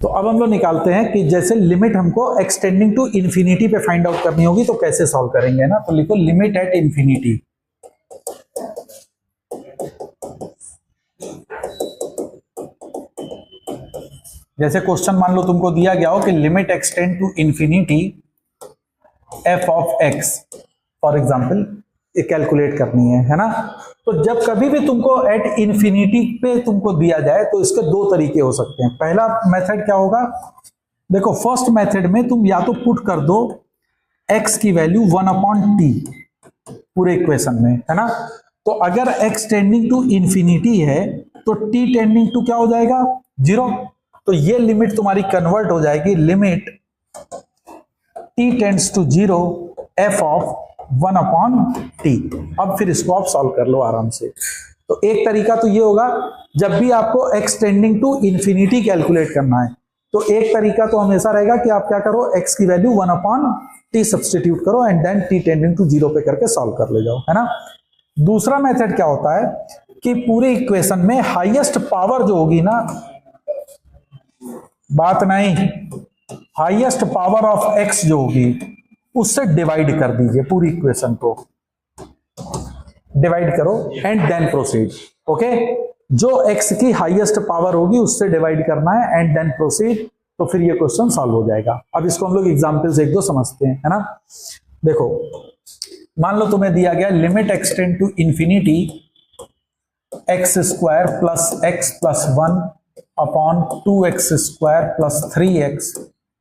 तो अब हम लोग निकालते हैं कि जैसे लिमिट हमको एक्सटेंडिंग टू इन्फिनिटी पे फाइंड आउट करनी होगी तो कैसे सॉल्व करेंगे ना। तो लिखो लिमिट एट इन्फिनिटी। जैसे क्वेश्चन मान लो तुमको दिया गया हो कि limit x tend to infinity f of x for example, ये कैलकुलेट करनी है ना। तो जब कभी भी तुमको एट इन्फिनिटी पे तुमको दिया जाए तो इसके दो तरीके हो सकते हैं। पहला मेथड क्या होगा, देखो फर्स्ट मेथड में तुम या तो पुट कर दो x की वैल्यू 1/t पूरे इक्वेशन में, है ना। तो अगर x टेंडिंग टू इन्फिनिटी है तो t टेंडिंग टू क्या हो जाएगा 0। तो ये लिमिट तुम्हारी कन्वर्ट हो जाएगी limit t tends to 0 f of 1/t। अब फिर इसको आप सॉल्व कर लो आराम से। तो एक तरीका तो ये होगा जब भी आपको x tending to infinity calculate करना है तो एक तरीका तो हमेशा रहेगा कि आप क्या करो x की वैल्यू 1/t सब्स्टिट्यूट करो and then t tending to 0 पे करके सॉल्व कर ले जाओ, है ना। दूसरा मेथड क्या होता है कि पूरे इक्वेशन में हाईएस्ट पावर जो होगी ना, बात नहीं, हाईएस्ट पावर ऑफ x जो होगी उससे डिवाइड कर दीजिए, पूरी इक्वेशन को डिवाइड करो एंड देन प्रोसीड। ओके, जो x की हाईएस्ट पावर होगी उससे डिवाइड करना है एंड देन प्रोसीड, तो फिर ये क्वेश्चन सॉल्व हो जाएगा। अब इसको हम लोग एग्जांपल्स एक दो समझते हैं, है ना। देखो मान लो तुम्हें दिया गया limit x tend to infinity x square plus x plus 1 upon 2x square plus 3x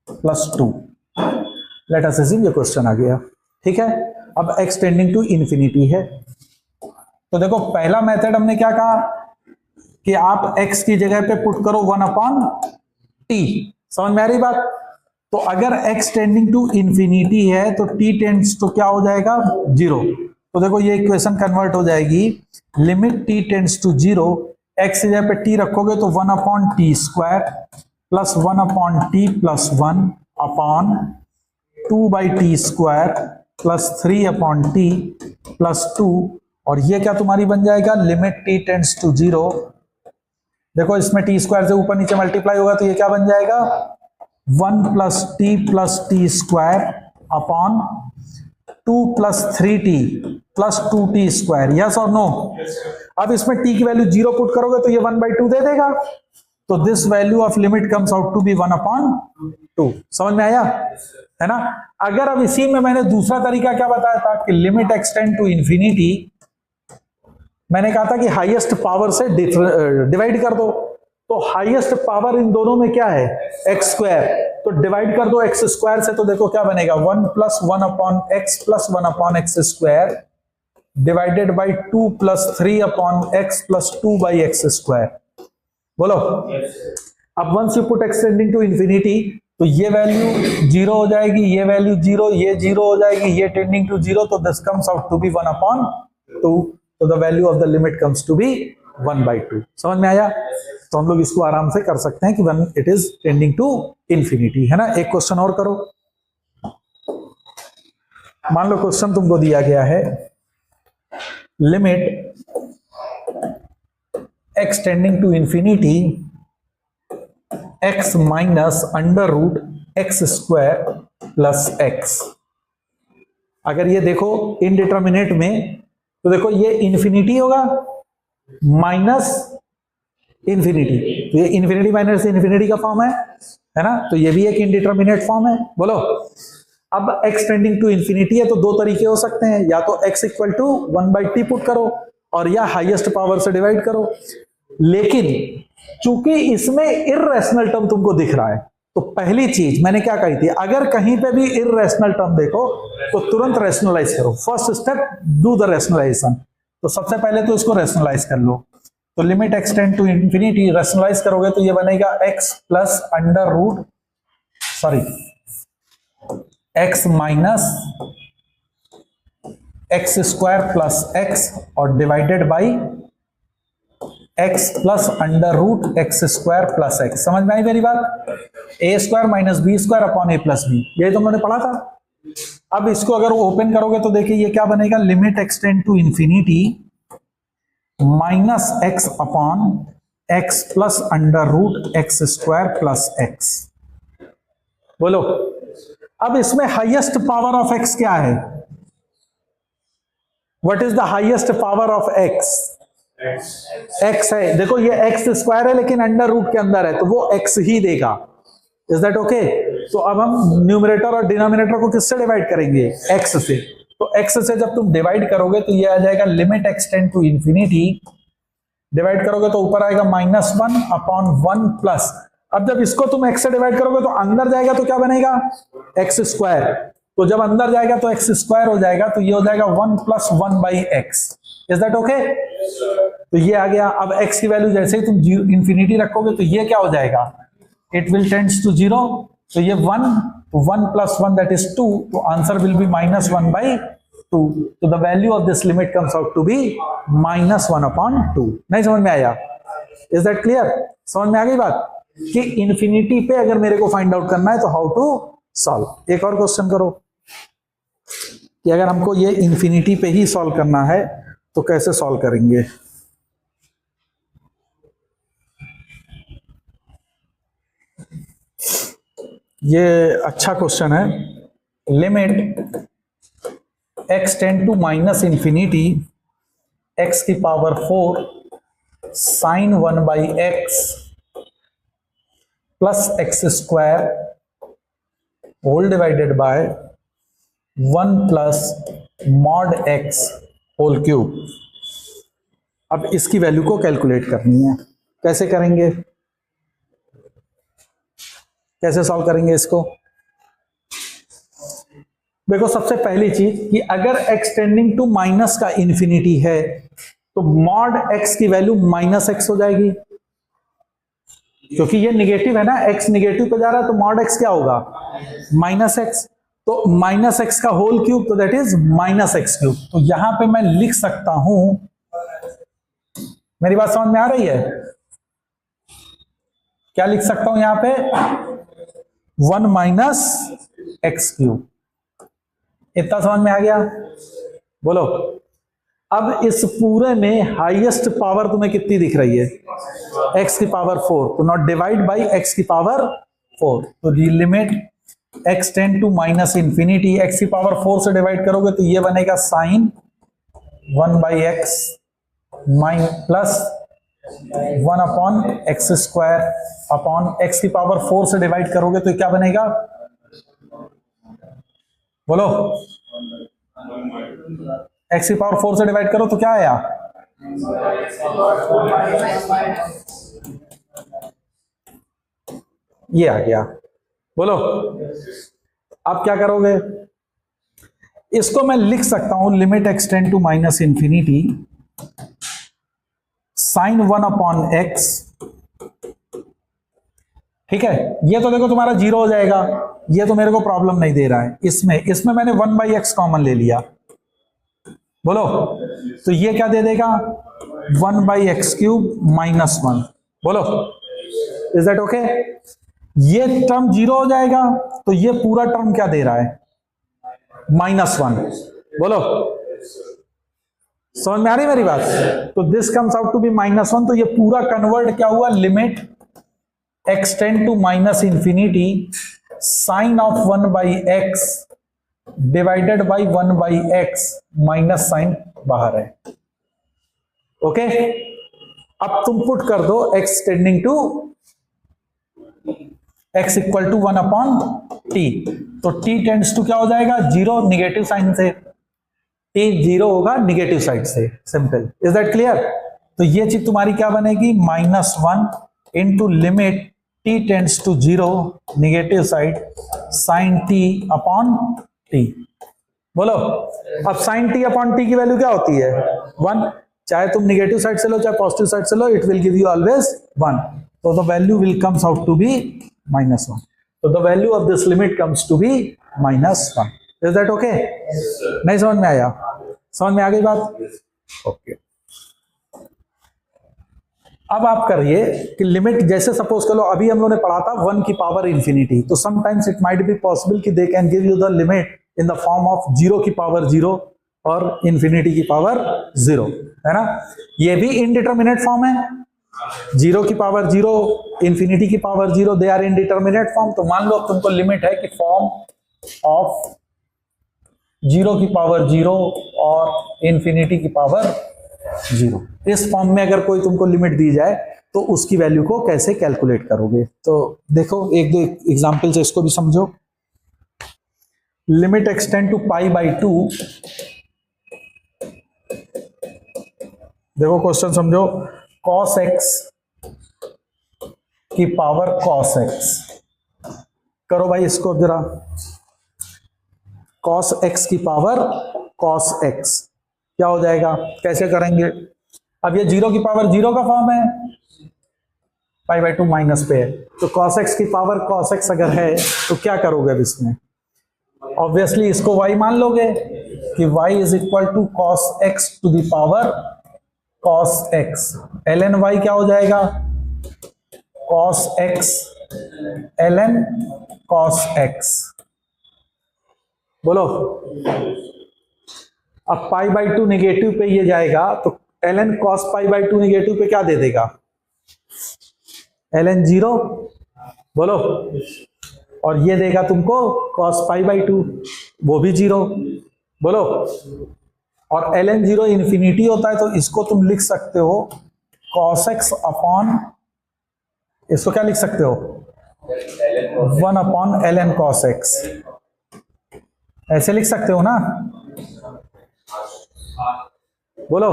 plus 2। Let us assume ये क्वेश्चन आ गया, ठीक है। अब x टेंडिंग टू इन्फिनिटी है तो देखो पहला मेथड हमने क्या कहा कि आप x की जगह पे पुट करो 1/t। समझ में आ रही बात। तो अगर x टेंडिंग टू इन्फिनिटी है तो t टेंड्स तो क्या हो जाएगा 0। तो देखो ये इक्वेशन कन्वर्ट हो जाएगी limit t tends to 0, x की जगह पे t रखोगे तो 1/t square plus 1/t plus 1 upon 2/t square plus 3/t plus 2, और ये क्या तुम्हारी बन जाएगा लिमिट t टेंड्स टू 0। देखो इसमें t स्क्वायर से ऊपर नीचे मल्टीप्लाई होगा तो ये क्या बन जाएगा 1 plus t square upon 2 plus 3t plus 2t square. Yes और नो। अब इसमें t की वैल्यू 0 पुट करोगे तो ये 1/2 दे देगा। तो this value of limit comes out to be 1/2। समझ में आया, है ना। अगर अब इसी में मैंने दूसरा तरीका क्या बताया था कि लिमिट एक्सटेंड टू इन्फिनिटी, मैंने कहा था कि हाईएस्ट पावर से डिवाइड कर दो। तो हाईएस्ट पावर इन दोनों में क्या है एक्स स्क्वायर, तो डिवाइड कर दो एक्स स्क्वायर से। तो देखो क्या बनेगा 1 plus 1 upon x plus 1 upon x square divided by 2 plus 3 upon x plus 2 by x square. बोलो अब once you put x tending to infinity तो ये वैल्यू 0 हो जाएगी, ये वैल्यू 0, ये 0 हो जाएगी, ये टेंडिंग टू 0, तो this comes out to be 1/2। तो the value of the limit comes to be 1/2। समझ में आया। तो हम लोग इसको आराम से कर सकते हैं कि when it is tending to infinity, है ना। एक क्वेश्चन और करो। मान लो क्वेश्चन तुमको दिया गया है limit x tending to infinity x minus under root x square plus x। अगर ये देखो इनडिटर्मिनेट में तो देखो ये इन्फिनिटी होगा माइनस इन्फिनिटी, तो ये इन्फिनिटी माइनस इन्फिनिटी का फॉर्म है ना। तो ये भी एक इनडिटर्मिनेट फॉर्म है। बोलो अब x टेंडिंग टू इन्फिनिटी है तो दो तरीके हो सकते हैं, या तो x equal to 1/t put करो और या हाईएस्ट पावर से डिवाइड करो। लेकिन चूंकि इसमें इर्रेशनल टर्म तुमको दिख रहा है तो पहली चीज मैंने क्या कही थी, अगर कहीं पे भी इर्रेशनल टर्म देखो तो तुरंत रैशनलाइज करो। First step do the rationalisation. तो सबसे पहले तो इसको रैशनलाइज कर लो। तो limit x tend to infinity rationalise करोगे तो ये बनेगा x plus under root x minus x square plus x और divided by x plus under root x square plus x। समझ में आई मेरी बात। a square minus b square upon a plus b, ये तो मैंने पढ़ा था। अब इसको अगर ओपन करोगे तो देखिए ये क्या बनेगा limit x tend to infinity minus x upon x plus under root x square plus x. बोलो, अब इसमें हाईएस्ट पावर ऑफ एक्स क्या है? What is the highest power of x? X है। देखो ये एक्स स्क्वायर है लेकिन अंडर रूट के अंदर है, तो वो एक्स ही देगा। Is that okay? तो अब हम न्यूमरेटर और डिनोमिनेटर को किससे डिवाइड करेंगे? एक्स से। तो एक्स से जब तुम डिवाइड करोगे तो ये आ जाएगा limit x tend to infinity, divide करोगे तो ऊपर आएगा -1 अपॉन 1 प्लस। अब जब इसको तुम एक्स से डिवाइड करोगे तो अंदर जाएगा तो क्या बनेगा? X square. तो जब अंदर जाएगा तो एक्स स्क्वायर हो जाएगा, तो ये हो जाएगा 1 + 1 by x. Is that okay? तो ये आ गया। अब एक्स की वैल्यू जैसे ही तुम इंफिनिटी रखोगे तो ये क्या हो जाएगा? It will tends to 0। तो ये 1 + 1 दैट इज 2, तो आंसर विल बी -1/2। तो the value of this limit comes out to be -1/2। नहीं समझ में आया? Is that clear? समझ में आ गई बात कि इंफिनिटी पे अगर मेरे को फाइंड आउट करना है तो हाउ टू सॉल्व। एक और क्वेश्चन करो कि अगर हमको ये इंफिनिटी पे ही सॉल्व करना है तो कैसे सॉल्व करेंगे। ये अच्छा क्वेश्चन है। Limit x tend to -infinity x की power 4 sin 1/x plus x square whole divided by 1 + mod x whole cube. अब इसकी वैल्यू को कैलकुलेट करनी है। कैसे करेंगे? कैसे सॉल्व करेंगे इसको? देखो, सबसे पहली चीज कि अगर x टेंडिंग टू माइनस का इंफिनिटी है तो मॉड x की वैल्यू -x हो जाएगी, क्योंकि ये निगेटिव है ना, x निगेटिव पे जा रहा है तो मॉड x क्या होगा? -x। तो -x का होल क्यूब, तो दैट इज -x³। तो यहां पे मैं लिख सकता हूं, मेरी बात समझ में आ रही है? क्या लिख सकता हूं यहां पे? 1 - x³। इतना समझ में आ गया? बोलो, अब इस पूरे में हाईएस्ट पावर तुम्हें कितनी दिख रही है? x की पावर 4। तो नॉट डिवाइड बाई x की पावर 4। तो the limit x tend to -infinity x की पावर 4 से डिवाइड करोगे तो ये बनेगा sin 1/x plus 1 upon x square upon x की पावर 4 से डिवाइड करोगे तो क्या बनेगा? बोलो, x की पावर 4 से डिवाइड करो तो क्या आया? ये आ गया। बोलो, अब क्या करोगे? इसको मैं लिख सकता हूं limit x tend to -infinity sin 1/x। ठीक है, ये तो देखो तुम्हारा 0 हो जाएगा, ये तो मेरे को प्रॉब्लम नहीं दे रहा है। इसमें मैंने 1/x कॉमन ले लिया। बोलो, तो ये क्या दे देगा? 1/x³ -1। बोलो, इज दैट ओके? ये टर्म 0 हो जाएगा, तो ये पूरा टर्म क्या दे रहा है? -1। बोलो, समझ में आ रही मेरी बात? तो this comes out to be -1। तो ये पूरा कन्वर्ट क्या हुआ? Limit x tend to -infinity sine of 1/x divided by 1/x minus sine बाहर है। ओके, अब तुम पुट कर दो x tending to x equal to 1/t। तो t टेंड्स टू क्या हो जाएगा? 0 निगेटिव साइन से। t 0 होगा निगेटिव साइड से। सिंपल। Is that clear? तो ये चीज तुम्हारी क्या बनेगी? -1 into limit t tends to 0 negative side sine t upon t। बोलो, अब साइन t अपॉन t की वैल्यू क्या होती है? 1। चाहे तुम निगेटिव साइड से लो चाहे पॉजिटिव साइड से लो, it will give you always 1। तो the value will comes out to be -1। तो the value of this limit comes to be -1। Is that okay? नहीं समझ में आया? समझ में आ गई बात? ओके। अब आप करिए कि लिमिट, जैसे सपोज कर लो अभी हम लोगों ने पढ़ा था 1 की पावर इंफिनिटी, तो sometimes it might be possible कि they can give you the limit in the form of 0 की पावर 0 और इंफिनिटी की पावर 0, है ना? ये भी इनडिटरमिनेट फॉर्म है। 0 की पावर 0, इंफिनिटी की power 0, they are indeterminate form. तो मान लो अब तुमको लिमिट है कि फॉर्म ऑफ 0 की पावर 0 और इंफिनिटी की पावर 0, इस फॉर्म में अगर कोई तुमको लिमिट दी जाए तो उसकी वैल्यू को कैसे कैलकुलेट करोगे। तो देखो एक दो एग्जांपल से इसको भी समझो। लिमिट एक्सटेंड टू π/2, देखो क्वेश्चन समझो, cos x की पावर cos x, करो भाई इसको जरा, cos x की पावर cos x क्या हो जाएगा, कैसे करेंगे। अब ये 0 की पावर 0 का फॉर्म है, π/2 माइनस पे है, तो cos x की पावर cos x अगर है तो क्या करोगे अब इसमें, ऑब्वियसली इसको y मान लोगे कि y is equal to cos x to the power cos x, ln y क्या हो जाएगा, cos x ln cos x, बोलो। अब π/2 नेगेटिव पे ये जाएगा तो ln cos π/2 नेगेटिव पे क्या दे देगा, ln 0, बोलो, और ये देगा तुमको cos π/2, वो भी 0, बोलो। और ln 0 इंफिनिटी होता है तो इसको तुम लिख सकते हो cos x अपॉन, इसको क्या लिख सकते हो, 1 अपॉन ln cos x, ऐसे लिख सकते हो ना, बोलो।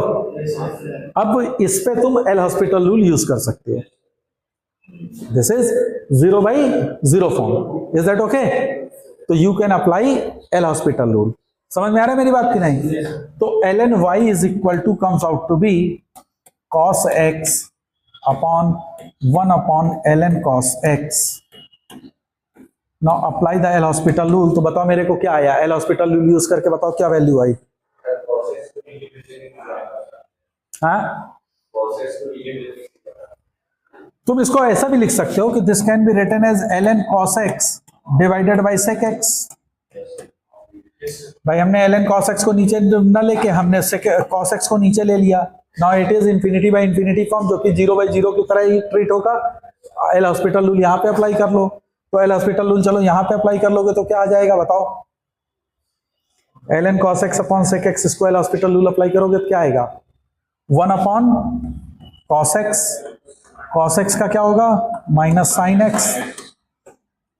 अब इस पे तुम एल हॉस्पिटल रूल यूज कर सकते हो, this is 0/0 form, is that okay. तो you can apply L hospital rule, समझ में आ रहा है मेरी बात की नहीं। तो ln y is equal to comes out to be cos x upon 1 upon ln cos x। Now apply the L hospital rule, तो बताओ मेरे को क्या आया, एल हॉस्पिटल रूल यूज करके बताओ क्या वैल्यू आई। हाँ, तुम इसको ऐसा भी लिख सकते हो कि this can be written as ln cos x divided by sec x। भाई हमने ln cos x को नीचे न लेके हमने cos x को नीचे ले लिया, now it is infinity by infinity form, जो कि 0/0 की तरह ही ट्रीट होगा। एल हॉस्पिटल रूल यहाँ पे अप्लाई कर लो, तो एल हॉस्पिटल रूल चलो यहाँ पे अप्लाई कर लोगे तो क्या आ जाएगा बताओ, ln cos x upon sec x, इसको एल हॉस्पिटल रूल अप्लाई करोगे तो क्या आएगा, 1 अपॉन cos x का क्या होगा minus sin x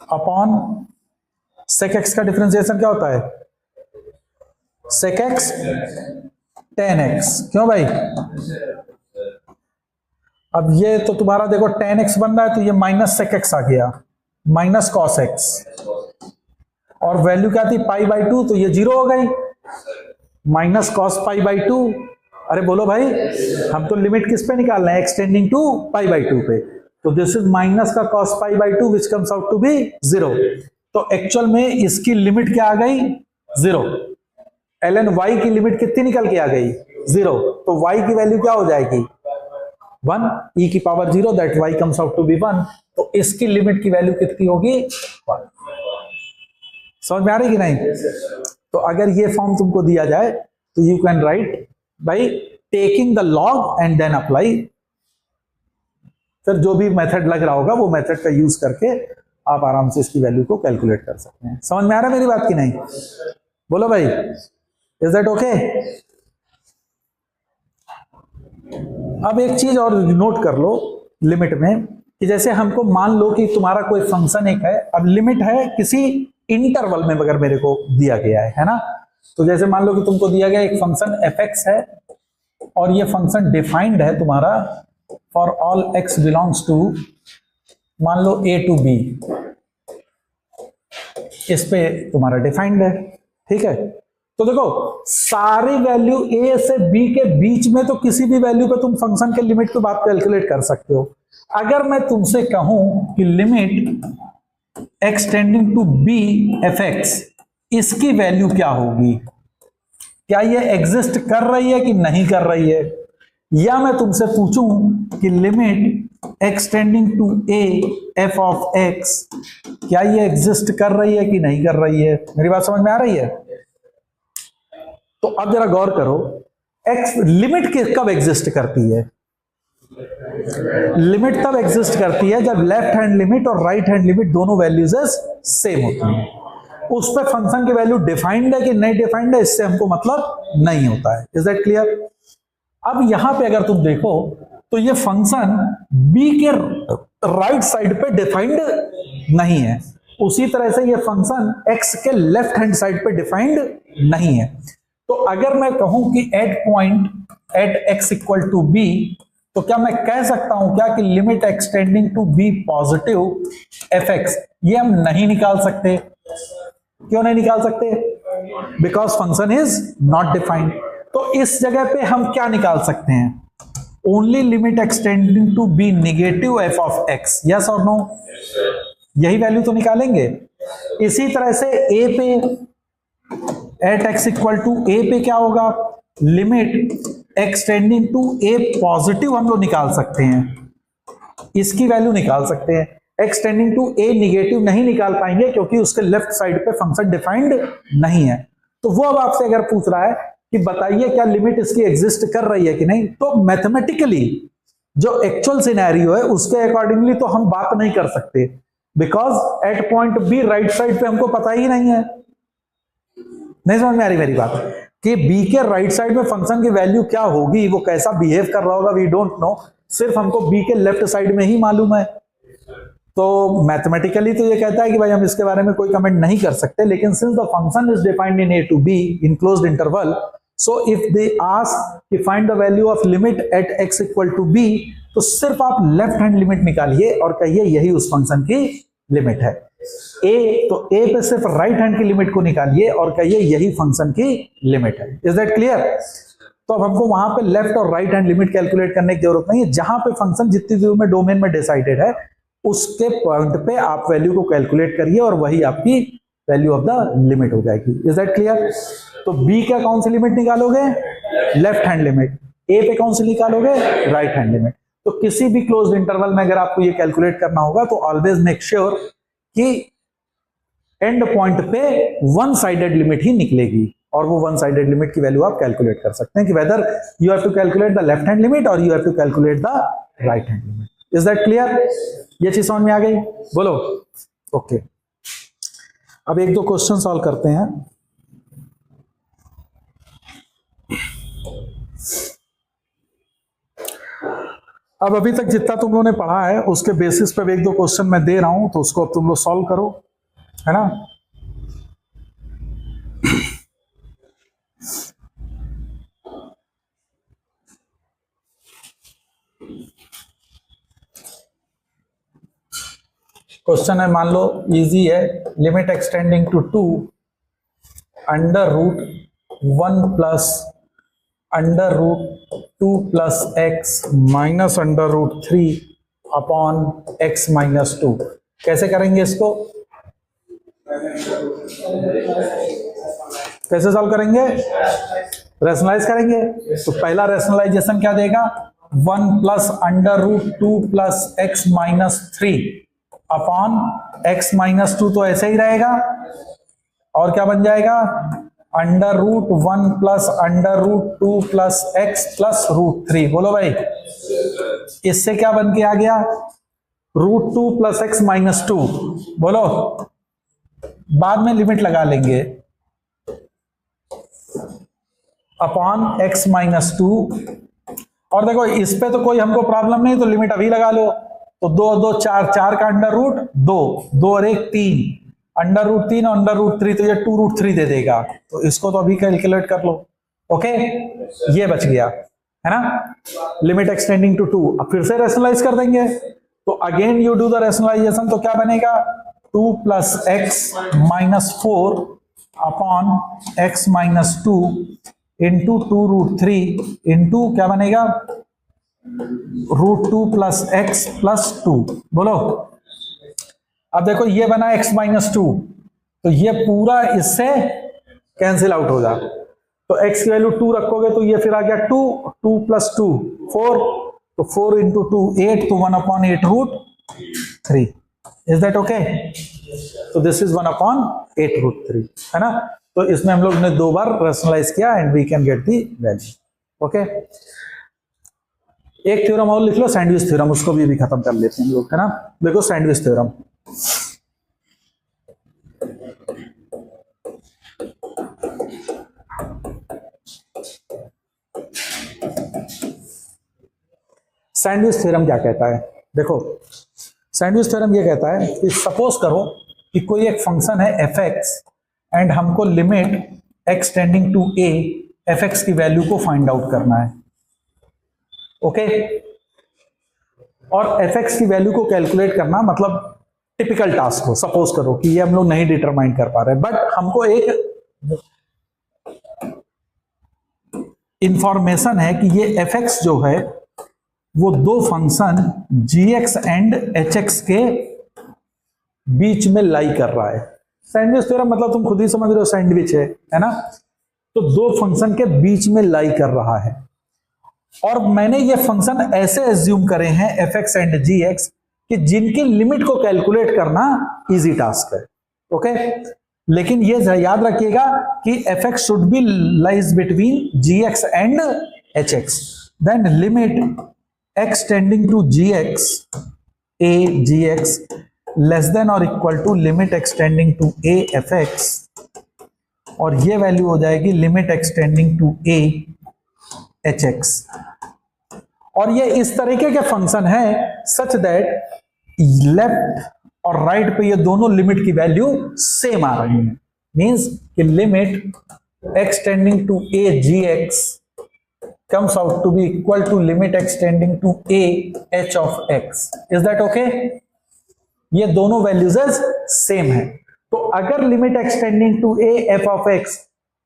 upon sec x का डिफरेंशिएशन क्या होता है, sec x tan x, क्यों भाई। अब ये तो तुम्हारा देखो tan x बन रहा है तो ये माइनस sec x आ गया, माइनस cos x, और वैल्यू क्या थी π/2, तो ये 0 हो गई, माइनस cos π/2। अरे बोलो भाई, हम तो लिमिट किस पे निकाल रहे हैं, एक्सटेंडिंग टू π/2 पे, तो दिस इज माइनस का cos π/2 which comes out to be 0। तो एक्चुअल में इसकी लिमिट क्या आ गई 0, ln y की लिमिट कितनी निकल के आ गई 0, तो y की वैल्यू क्या हो जाएगी 1 e की power 0, that y comes out to be 1, तो इसकी लिमिट की वैल्यू कितनी होगी 1। समझ में आ रही कि नहीं। तो अगर ये फॉर्म तुमको दिया जाए तो you can write by taking the log and then apply, फिर जो भी मेथड लग रहा होगा वो मेथड का यूज करके आप आराम से इसकी वैल्यू को कैलकुलेट कर सकते हैं। समझ में आ रहा है मेरी बात की नहीं, बोलो भाई, इज दैट ओके। अब एक चीज और नोट कर लो लिमिट में, कि जैसे हमको मान लो कि तुम्हारा कोई फंक्शन एक है, अब लिमिट है किसी इंटरवल में अगर मेरे को दिया गया है ना, तो जैसे मान लो कि तुमको दिया गया एक फंक्शन f(x) है और ये फंक्शन डिफाइंड है तुम्हारा for all x belongs to, मान लो a to b, इस पे तुम्हारा डिफाइंड है, ठीक है। तो देखो सारी वैल्यू a से b के बीच में, तो किसी भी वैल्यू पे तुम फंक्शन के लिमिट की बात कैलकुलेट कर सकते हो। अगर मैं तुमसे कहूं कि limit x tending to b f(x), इसकी वैल्यू क्या होगी, क्या ये एग्जिस्ट कर रही है कि नहीं कर रही है, या मैं तुमसे पूछूं कि limit x tending to a f of x, क्या ये एग्जिस्ट कर रही है कि नहीं कर रही है। मेरी बात समझ में आ रही है। तो अब जरा गौर करो, x लिमिट कब एग्जिस्ट करती है, लिमिट तब एग्जिस्ट करती है जब लेफ्ट हैंड लिमिट और राइट हैंड लिमिट दोनों वैल्यूज सेम होती हैं। उस पे फंक्शन की वैल्यू डिफाइंड है कि नहीं डिफाइंड है इससे हमको मतलब नहीं होता है। Is that clear? अब यहां पे अगर तुम देखो तो ये फंक्शन बी के राइट साइड पे डिफाइंड नहीं है, उसी तरह से ये फंक्शन एक्स के लेफ्ट हैंड साइड पे डिफाइंड नहीं है। तो अगर मैं कहूं कि at point at x equal to b, तो क्या मैं कह सकता हूं क्या कि limit x tending to b positive f x, ये हम नहीं निकाल सकते? क्यों नहीं निकाल सकते? Because function is not defined. तो इस जगह पे हम क्या निकाल सकते हैं? Only limit x tending to b negative f of x, yes और नो? यही वैल्यू तो निकालेंगे। इसी तरह से ए पे at x equal to a पे क्या होगा? Limit x tending to a positive हम लोग निकाल सकते हैं, इसकी वैल्यू निकाल सकते हैं। एक्सटेंडिंग टू ए निगेटिव नहीं निकाल पाएंगे क्योंकि उसके लेफ्ट साइड पे फंक्शन डिफाइंड नहीं है। तो वो अब आपसे अगर पूछ रहा है कि बताइए क्या लिमिट इसकी एग्जिस्ट कर रही है कि नहीं, तो मैथमेटिकली जो एक्चुअल सिनेरियो है उसके अकॉर्डिंगली तो हम बात नहीं कर सकते, because at point b right side पे हमको पता ही नहीं है। नहीं समझ में आ रही मेरी बात कि बी के राइट साइड में फंक्शन की वैल्यू क्या होगी, वो कैसा बिहेव कर रहा होगा, वी डोंट नो। सिर्फ हमको बी के लेफ्ट साइड में ही मालूम है। तो मैथमेटिकली तो ये कहता है कि भाई हम इसके बारे में कोई कमेंट नहीं कर सकते, लेकिन since the function is defined in a to b in closed interval, so if they ask कि find the value of limit at x equal to b, तो सिर्फ आप लेफ्ट हैंड लिमिट निकालिए और कहिए यही उस फंक्शन की लिमिट है। ए, तो ए पे सिर्फ राइट हैंड की लिमिट को निकालिए और कहिए यही फंक्शन की लिमिट है। Is that clear? तो अब हमको वहां पे लेफ्ट और राइट हैंड लिमिट कैलकुलेट करने की जरूरत नहीं है। जहां पे फंक्शन जितनी दूर में डोमेन में डिसाइडेड है उसके पॉइंट पे आप वैल्यू को कैलकुलेट करिए और वही आपकी वैल्यू ऑफ द लिमिट हो जाएगी। Is that clear? तो बी का कौन सी लिमिट निकालोगे? Left hand limit. ए पे कौन सी निकालोगे? Right hand limit. तो किसी भी क्लोज्ड इंटरवल में अगर आपको ये कैलकुलेट करना होगा तो ऑलवेज मेक श्योर कि एंड पॉइंट पे वन साइडेड लिमिट ही निकलेगी, और वो वन साइडेड लिमिट की वैल्यू आप कैलकुलेट कर सकते हैं कि whether you have to calculate the left hand limit और you have to calculate the right hand limit. Is that clear? ये चीज समझ में आ गई? बोलो। ओके, अब एक दो क्वेश्चन सॉल्व करते हैं। अब अभी तक जितना तुम लोगों ने पढ़ा है उसके बेसिस पे एक दो क्वेश्चन मैं दे रहा हूं, तो उसको अब तुम लोग सॉल्व करो, है ना? क्वेश्चन है, मान लो इजी है, limit x tending to 2 under root 1 plus under root 2 plus x minus under root 3 upon x minus 2। कैसे करेंगे इसको? कैसे सॉल्व करेंगे? रैशनलाइज करेंगे। तो पहला रैशनलाइजेशन क्या देगा? 1 plus under root 2 plus x minus 3 upon x minus 2, तो ऐसे ही रहेगा। और क्या बन जाएगा? Under root 1 plus under root 2 plus x plus root 3। बोलो भाई, इससे क्या बन के आ गया? Root 2 plus x minus 2। बोलो, बाद में लिमिट लगा लेंगे अपॉन एक्स माइनस 2। और देखो इस पे तो कोई हमको प्रॉब्लम नहीं, तो लिमिट अभी लगा लो। तो 2 2 4, 4 का अंडर रूट 2, 2 और 1 3, अंडर रूट 3 और अंडर रूट 3, तो ये 2 रूट 3 दे देगा। तो इसको तो अभी कैलकुलेट कर लो। ओके, ये बच गया, है ना? Limit x tending to 2। अब फिर से रैशनलाइज कर देंगे, तो again you do the rationalisation. तो क्या बनेगा? 2 plus x minus 4 upon x minus 2 into 2 root 3 into क्या बनेगा? Root 2 plus x plus 2। बोलो, अब देखो ये बना x माइनस 2, तो ये पूरा इससे कैंसिल आउट होगा। तो x की वैल्यू 2 रखोगे तो ये फिर आ गया 2, 2 प्लस 2 4, तो 4 इंटू 2 8, तो 1 upon 8 root 3। Is that okay? तो दिस इज 1 अपॉन 8 रूट 3, है ना? तो इसमें हम लोग ने 2 बार रैशनलाइज किया and we can get the value. Okay, एक थ्योरम और लिख लो, सैंडविच थ्योरम, उसको भी खत्म कर लेते हैं लोग, है ना। देखो सैंडविच थ्योरम, सैंडविच थ्योरम क्या कहता है? देखो सैंडविच थ्योरम ये कहता है कि सपोज करो कि कोई एक फंक्शन है एफ एक्स एंड हमको limit x tending to A F X की वैल्यू को फाइंड आउट करना है, ओके। और एफ एक्स की वैल्यू को कैलकुलेट करना मतलब टिपिकल टास्क हो, सपोज करो कि ये हम लोग नहीं डिटरमाइन कर पा रहे, बट हमको एक इंफॉर्मेशन है कि ये एफ एक्स जो है वो दो function G x and H X के बीच में लाई कर रहा है। सैंडविच थ्योरम मतलब तुम खुद ही समझ रहे हो, सैंडविच है ना, तो दो फंक्शन के बीच में लाई कर रहा है। और मैंने ये फंक्शन ऐसे एज्यूम करे हैं F X and G X कि जिनकी लिमिट को कैलकुलेट करना इजी टास्क है, ओके। लेकिन ये याद रखिएगा कि f x should be lies between g x and H x, then limit x tending to g x a ji x less than और equal to limit x tending to A F x, और ये value हो जाएगी limit x tending to a h x. और ये इस तरीके के फंक्शन है सच दैट लेफ्ट और राइट पे ये दोनों लिमिट की वैल्यू सेम आ रही है, मींस कि limit x tending to A ji X comes out to be equal to limit x tending to a h of x. Is that okay? ये दोनों वैल्यूज सेम है, तो अगर limit x tending to a f of x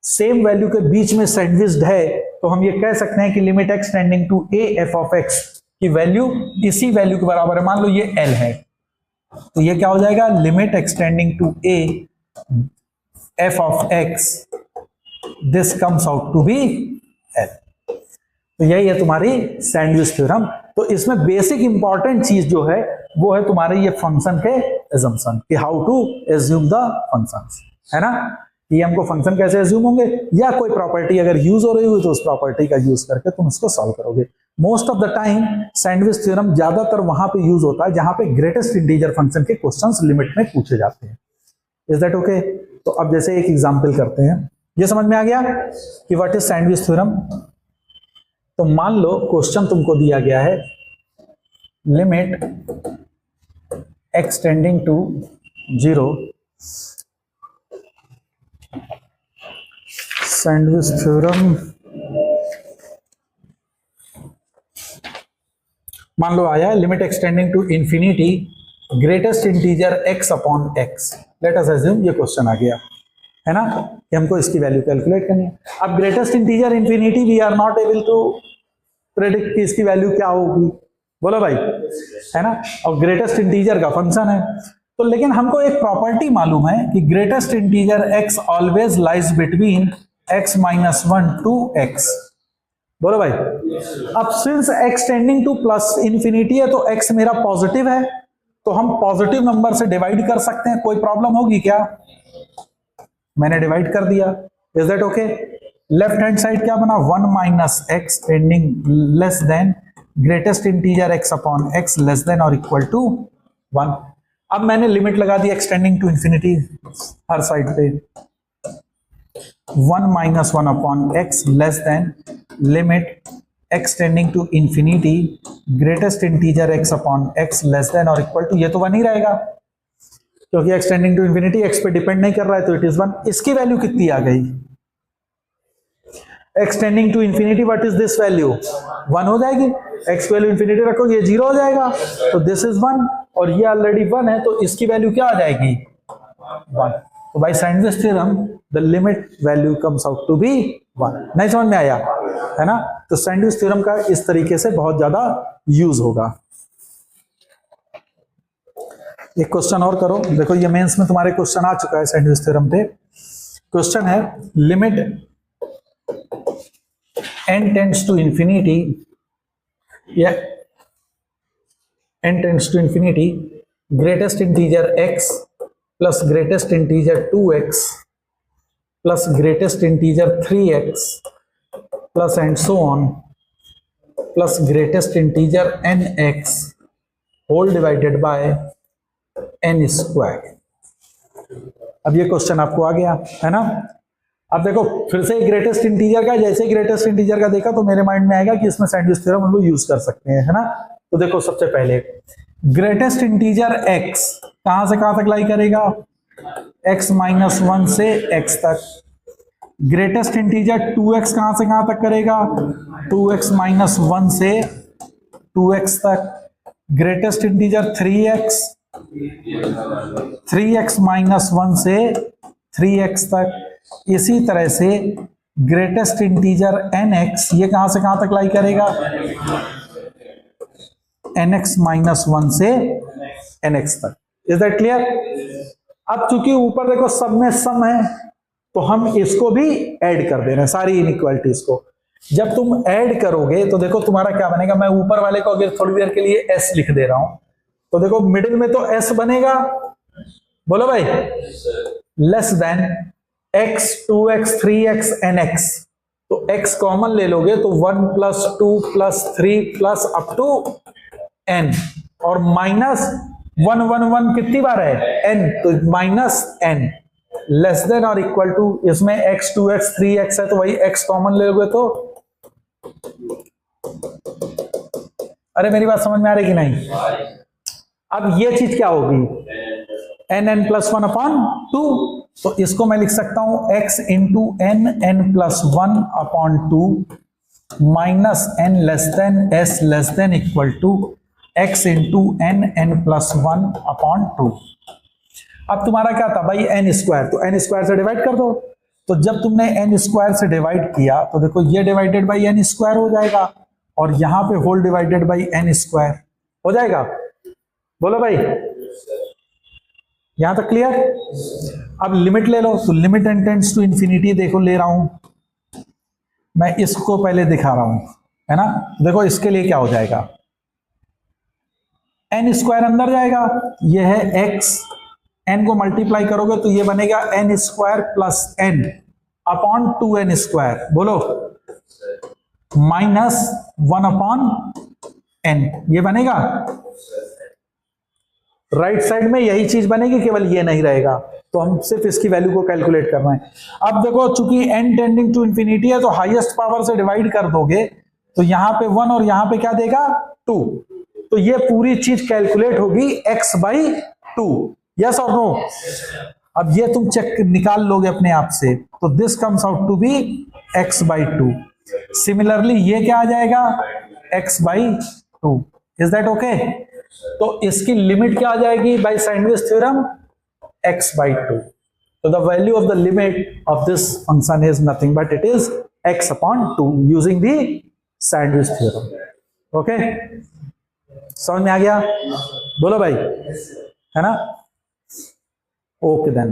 same value के बीच में sandwiched है, तो हम ये कह सकते हैं कि limit x tending to a f of x की वैल्यू इसी वैल्यू के बराबर है। मान लो ये l है, तो ये क्या हो जाएगा, limit x tending to a f of x, this comes out to be l। तो यही है तुम्हारी सैंडविच थ्योरम। तो इसमें बेसिक इंपॉर्टेंट चीज जो है वो है तुम्हारे ये फंक्शन के एजम्पशन, कि how to assume the functions, है ना। ये हमको फंक्शन कैसे एज्यूम होंगे, या कोई प्रॉपर्टी अगर यूज हो रही हुई तो उस प्रॉपर्टी का यूज करके तुम उसको सॉल्व करोगे। Most of the time sandwich theorem ज्यादातर वहां पे यूज होता है जहां पे ग्रेटेस्ट इंटीजर फंक्शन के क्वेश्चंस लिमिट में पूछे जाते हैं। Is that okay? तो अब जैसे एक एग्जांपल करते हैं, ये समझ में आ गया कि व्हाट इज सैंडविच थ्योरम। तो मान लो क्वेश्चन तुमको दिया गया है limit x tending to 0 sandwich theorem, मान लो आया limit x tending to infinity greatest integer X upon X. Let us assume ये क्वेश्चन आ गया, है ना, कि हमको इसकी वैल्यू कैलकुलेट करनी है। अब greatest integer infinity we are not able to predict कि इसकी वैल्यू क्या होगी, बोलो भाई, है ना। और ग्रेटेस्ट इंटीजर का फंक्शन है, तो लेकिन हमको एक प्रॉपर्टी मालूम है कि greatest integer x always lies between x minus 1 to x, बोलो भाई। अब since x tending to plus infinity है तो x मेरा पॉजिटिव है, तो हम पॉजिटिव नंबर से डिवाइड कर सकते हैं, कोई प्रॉब्लम होगी क्या? मैंने डिवाइड कर दिया। Is that okay? Left hand side क्या बना, 1 minus x tending less than greatest integer x upon x less than और इक्वल टू 1। अब मैंने लिमिट लगा दी एक्स टेंडिंग टू इंफिनिटी हर साइड पे, 1 minus 1 upon x less than limit x tending to infinity greatest integer x upon x less than और equal to, ये तो 1 ही रहेगा क्योंकि x tending to infinity x पे डिपेंड नहीं कर रहा है, तो इट इज 1। इसकी वैल्यू कितनी आ गई, x tending to infinity, what is this value, 1 हो जाएगी। x वैल्यू इंफिनिटी रखोगे ये 0 हो जाएगा, तो दिस इज 1, और ये ऑलरेडी 1 है, तो इसकी वैल्यू क्या आ जाएगी, 1। तो by sandwich theorem the limit value comes out to be 1। नहीं समझ में आया, है ना। तो सैंडविच थ्योरम का इस तरीके से बहुत ज्यादा यूज होगा। एक क्वेश्चन और करो, देखो ये मेंस में तुम्हारे क्वेश्चन आ चुका है सैंडविच थ्योरम पे। क्वेश्चन है limit n tends to infinity, या n tends to infinity greatest integer x plus greatest integer 2x plus greatest integer 3x plus and so on plus greatest integer N X whole divided by N square. अब ये question आपको आ गया है ना। अब देखो फिर से ग्रेटेस्ट इंटीजर का, जैसे ग्रेटेस्ट इंटीजर का देखा तो मेरे माइंड में आएगा कि इसमें सैंडविच थ्योरम हम लोग यूज कर सकते हैं, है ना। तो देखो सबसे पहले ग्रेटेस्ट इंटीजर x कहां से कहां तक लाई करेगा, x माइनस 1 से x तक। ग्रेटेस्ट इंटीजर 2x कहां से कहां तक करेगा, 2x माइनस 1 से 2x तक। ग्रेटेस्ट इंटीजर 3x माइनस 1 से 3x तक। इसी तरह से ग्रेटेस्ट इंटीजर nx ये कहां से कहां तक लाई करेगा, nx माइनस 1 से nx तक। Is that clear. अब चूंकि ऊपर देखो सब में सम है तो हम इसको भी ऐड कर दे रहे हैं, सारी इनइक्वालिटीज को। जब तुम ऐड करोगे तो देखो तुम्हारा क्या बनेगा, मैं ऊपर वाले को अगर थोड़ी देर के लिए s लिख दे रहा हूं तो देखो मिडिल में तो s बनेगा, बोलो भाई, less than x 2x 3x nx। तो x कॉमन ले लोगे तो 1 plus 2 plus 3 plus up to n, और माइनस 1 1 1 कितनी बार है, n, तो माइनस n। लेस देन और इक्वल टू, इसमें x 2x 3x है तो वही x कॉमन ले लोगे तो, अरे मेरी बात समझ में आ रही कि नहीं। अब ये चीज क्या होगी, n प्लस 1 अपॉन 2। तो इसको मैं लिख सकता हूं x into n plus 1 upon 2 minus n less than s less than equal to x into n plus 1 upon 2। अब तुम्हारा क्या था भाई, n स्क्वायर, तो n स्क्वायर से डिवाइड कर दो। तो जब तुमने n स्क्वायर से डिवाइड किया तो देखो ये डिवाइडेड बाई n स्क्वायर हो जाएगा, और यहां पे whole divided by n square हो जाएगा। बोलो भाई, यहां तक क्लियर। अब लिमिट ले लो, तो लिमिट टेंड्स टू इंफिनिटी देखो ले रहा हूं मैं, इसको पहले दिखा रहा हूं, है ना। देखो इसके लिए क्या हो जाएगा, n स्क्वायर अंदर जाएगा, यह है x, n को मल्टीप्लाई करोगे तो ये बनेगा n square plus n upon 2n square, बोलो, माइनस 1 अपॉन n, ये बनेगा। राइट साइड में यही चीज बनेगी, केवल ये नहीं रहेगा। तो हम सिर्फ इसकी वैल्यू को कैलकुलेट कर रहे हैं। अब देखो चूंकि n टेंडिंग टू इंफिनिटी है तो हाईएस्ट पावर से डिवाइड कर दोगे तो यहां पे 1 और यहां पे क्या देगा 2, तो ये पूरी चीज कैलकुलेट होगी x बाई 2। यस और नो। अब ये तुम चेक निकाल लोगे अपने आप से, तो this comes out to be x by 2। Similarly ये क्या आ जाएगा, x by 2। Is that okay. तो इसकी लिमिट क्या आ जाएगी by sandwich theorem, x by 2। तो the value of the limit of this function is nothing but it is x upon 2 using the sandwich theorem. ओके, समझ में आ गया, बोलो भाई, है ना। Okay then.